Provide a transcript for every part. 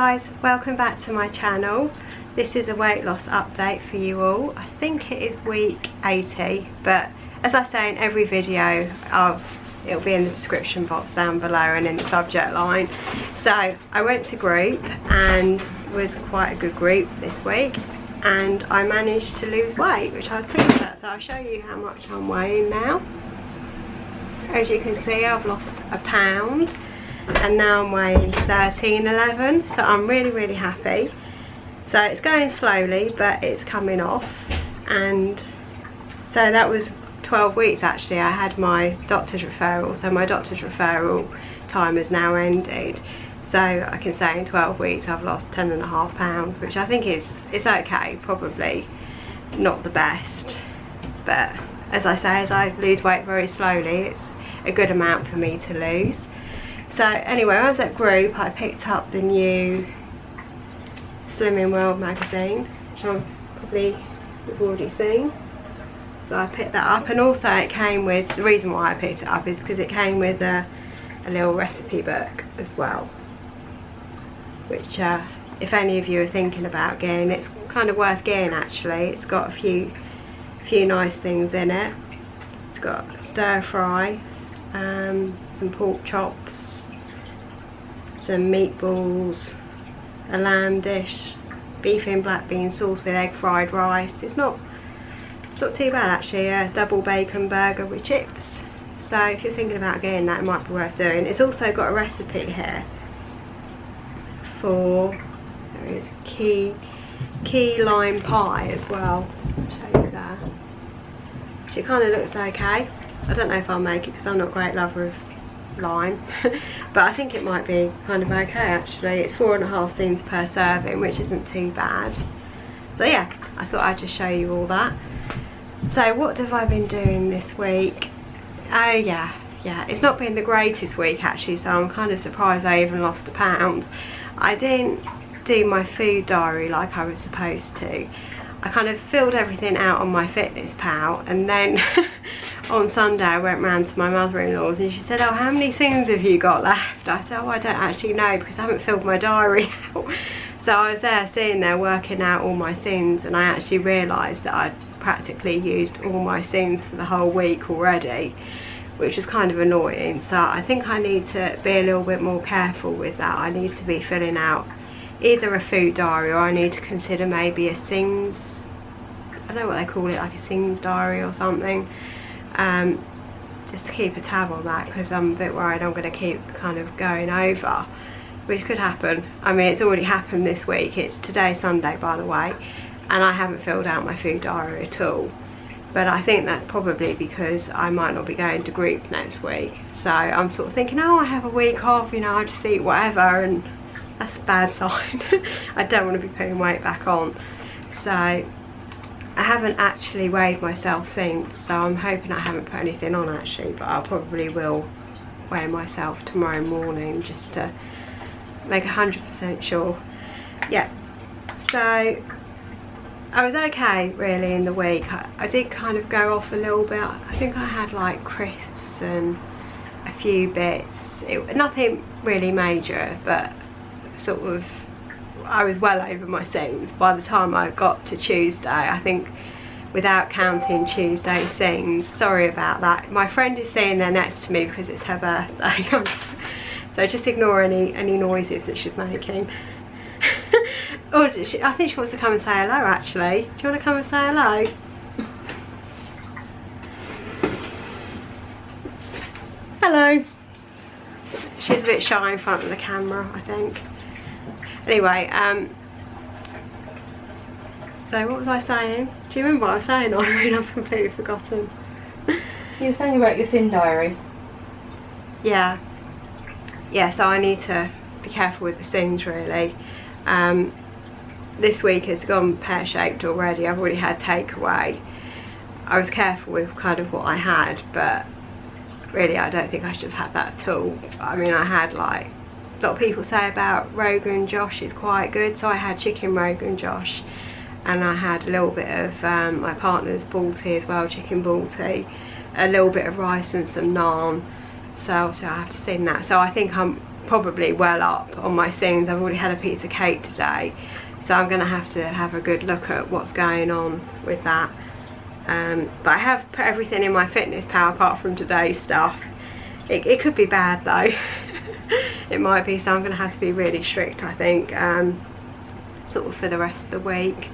guys, welcome back to my channel. This is a weight loss update for you all. I think it is week 80, but as I say in every video, it'll be in the description box down below and in the subject line. So I went to group and it was quite a good group this week, and I managed to lose weight, which I was pleased at. So I'll show you how much I'm weighing now. As you can see, I've lost a pound and now I'm weighing 13.11, so I'm really happy. So it's going slowly, but it's coming off. And so that was 12 weeks actually. I had my doctor's referral, so my doctor's referral time has now ended. So I can say in 12 weeks I've lost 10.5 pounds, which I think it's okay. Probably not the best, but as I say, as I lose weight very slowly, it's a good amount for me to lose. So anyway, when I was at group, I picked up the new Slimming World magazine, which you've already seen. So I picked that up, and also it came with, the reason why I picked it up is because it came with a little recipe book as well, which if any of you are thinking about getting, it's kind of worth getting actually. It's got a few nice things in it. It's got stir fry, some pork chops, some meatballs, a lamb dish, beef in black bean sauce with egg fried rice. It's not too bad actually. A double bacon burger with chips. So if you're thinking about getting that, it might be worth doing. It's also got a recipe here for, there is key lime pie as well. I'll show you that. It kind of looks okay. I don't know if I'll make it because I'm not a great lover of lime, but I think it might be kind of okay actually. It's 4.5 servings per serving, which isn't too bad. So yeah, I thought I'd just show you all that. So what have I been doing this week? Oh yeah, it's not been the greatest week actually, so I'm kind of surprised I even lost a pound. I didn't do my food diary like I was supposed to. I kind of filled everything out on my Fitness Pal, and then on Sunday I went round to my mother-in-law's and she said, oh, how many things have you got left? I said, oh, I don't actually know because I haven't filled my diary out. So I was there sitting there working out all my sins, and I actually realised that I'd practically used all my sins for the whole week already, which is kind of annoying. So I think I need to be a little bit more careful with that. I need to be filling out either a food diary, or I need to consider maybe a sings, I don't know what they call it, like a sings diary or something, just to keep a tab on that, because I'm a bit worried I'm going to keep kind of going over, which could happen. I mean, it's already happened this week. It's today's Sunday, by the way, and I haven't filled out my food diary at all. But I think that's probably because I might not be going to group next week. So I'm sort of thinking, oh, I have a week off, you know, I just eat whatever, and that's a bad sign. I don't want to be putting weight back on. So I haven't actually weighed myself since, so I'm hoping I haven't put anything on actually, but I probably will weigh myself tomorrow morning just to make 100% sure. Yeah, so I was okay really in the week. I did kind of go off a little bit. I think I had like crisps and a few bits. Nothing really major, but sort of I was well over my sins by the time I got to Tuesday. I think without counting Tuesday's sins. Sorry about that. My friend is sitting there next to me because it's her birthday. So just ignore any noises that she's making. Oh, I think she wants to come and say hello actually. Do you want to come and say hello? Hello. She's a bit shy in front of the camera, I think. Anyway, so what was I saying? Do you remember what I was saying, Irene? I've completely forgotten. You were saying you wrote your sin diary. Yeah, so I need to be careful with the sins really. This week has gone pear-shaped already. I've already had takeaway. I was careful with kind of what I had, but really I don't think I should have had that at all. I mean, I had like, a lot of people say about Rogan Josh is quite good, so I had chicken Rogan Josh, and I had a little bit of my partner's balti as well, chicken balti, a little bit of rice and some naan. So obviously I have to sing that. So I think I'm probably well up on my sins. I've already had a piece of cake today, so I'm going to have a good look at what's going on with that. But I have put everything in my fitness pal apart from today's stuff. It could be bad though. It might be, so I'm going to have to be really strict, I think, sort of for the rest of the week.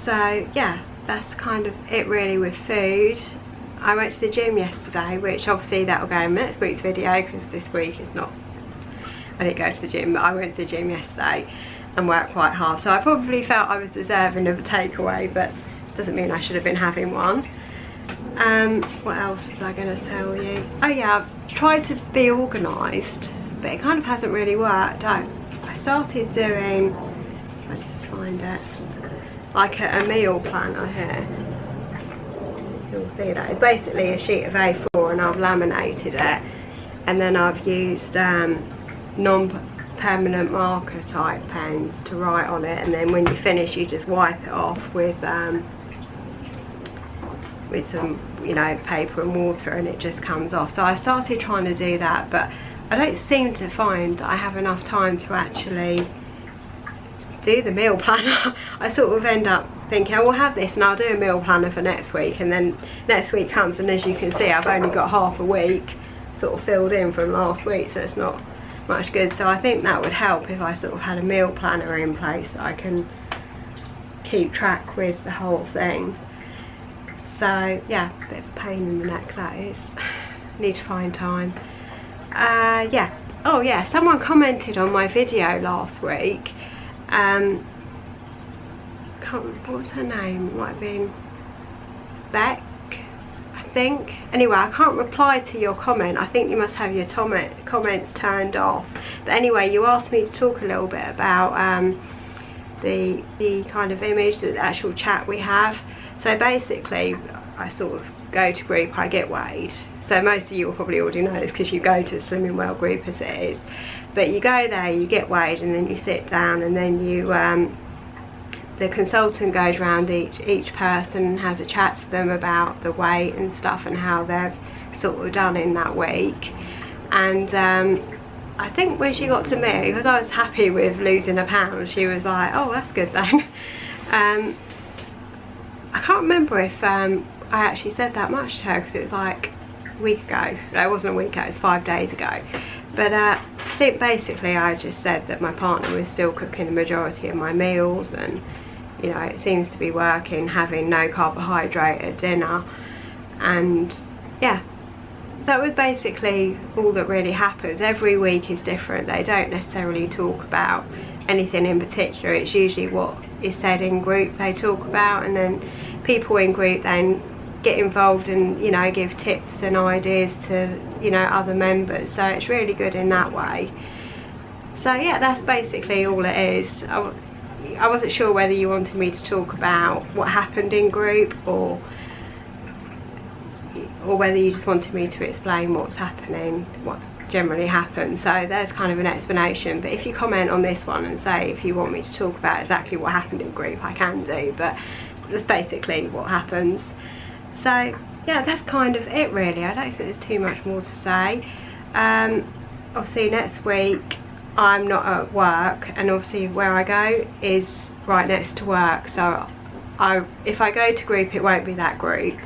So yeah, that's kind of it really with food. I went to the gym yesterday, which obviously that will go in next week's video, because this week is not, I didn't go to the gym, but I went to the gym yesterday and worked quite hard, so I probably felt I was deserving of a takeaway, but doesn't mean I should have been having one. What else was I going to tell you? Oh yeah, I've tried to be organised, but it kind of hasn't really worked. I started doing, I'll just find it, like a meal planner here. You'll see that. It's basically a sheet of A4 and I've laminated it, and then I've used non-permanent marker type pens to write on it, and then when you finish you just wipe it off with some, you know, paper and water, and it just comes off. So I started trying to do that, but I don't seem to find that I have enough time to actually do the meal planner. I sort of end up thinking, I will have this and I'll do a meal planner for next week, and then next week comes and as you can see I've only got half a week sort of filled in from last week, so it's not much good. So I think that would help if I sort of had a meal planner in place so I can keep track with the whole thing. So yeah, a bit of a pain in the neck that is. Need to find time. Yeah, oh yeah, someone commented on my video last week. What was her name? It might have been Beck, I think. Anyway, I can't reply to your comment. I think you must have your comments turned off. But anyway, you asked me to talk a little bit about the kind of image, the actual chat we have. So basically, I sort of go to group, I get weighed. So most of you will probably already know this because you go to the Slimming Well group as it is. But you go there, you get weighed, and then you sit down, and then you the consultant goes around each person and has a chat to them about the weight and stuff and how they've sort of done in that week. And I think when she got to me, because I was happy with losing a pound, she was like, oh, that's good then. I can't remember if I actually said that much to her, because it was like a week ago. No, it wasn't a week ago, it was 5 days ago. But I think basically I just said that my partner was still cooking the majority of my meals, and you know, it seems to be working, having no carbohydrate at dinner. And yeah, that was basically all that really happens. Every week is different. They don't necessarily talk about anything in particular. It's usually what is said in group they talk about, and then people in group then get involved and, you know, give tips and ideas to, you know, other members. So it's really good in that way. So yeah, that's basically all it is. I wasn't sure whether you wanted me to talk about what happened in group, or whether you just wanted me to explain what's happening, what generally happens. So there's kind of an explanation, but if you comment on this one and say if you want me to talk about exactly what happened in group, I can do, but that's basically what happens. So yeah, that's kind of it really. I don't think there's too much more to say. Obviously next week I'm not at work, and obviously where I go is right next to work, so if I go to group it won't be that group.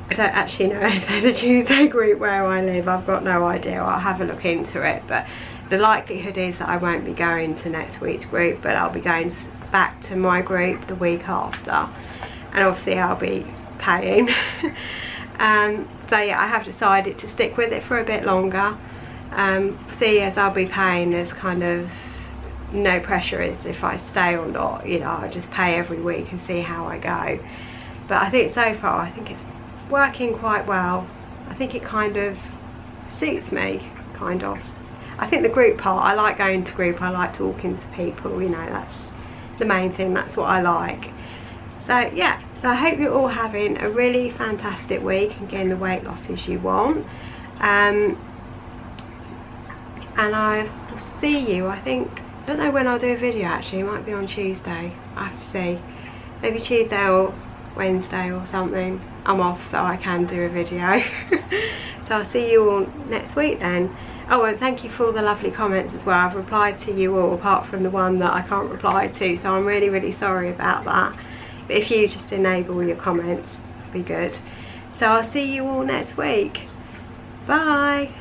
I don't actually know if there's a Tuesday group where I live. I've got no idea. I'll have a look into it, but the likelihood is that I won't be going to next week's group, but I'll be going back to my group the week after, and obviously I'll be paying. So yeah, I have decided to stick with it for a bit longer. See, as I'll be paying, there's kind of no pressure as if I stay or not, you know. I just pay every week and see how I go. But I think so far, I think it's working quite well. I think it kind of suits me, kind of. I think the group part, I like going to group, I like talking to people, you know, that's the main thing, that's what I like. So yeah, so I hope you're all having a really fantastic week and getting the weight losses you want. And I will see you, I think, I don't know when I'll do a video actually, it might be on Tuesday, I have to see. Maybe Tuesday or Wednesday or something. I'm off, so I can do a video. So I'll see you all next week then. Oh, and thank you for all the lovely comments as well. I've replied to you all apart from the one that I can't reply to, so I'm really, really sorry about that. But if you just enable your comments, it'll be good. So I'll see you all next week. Bye.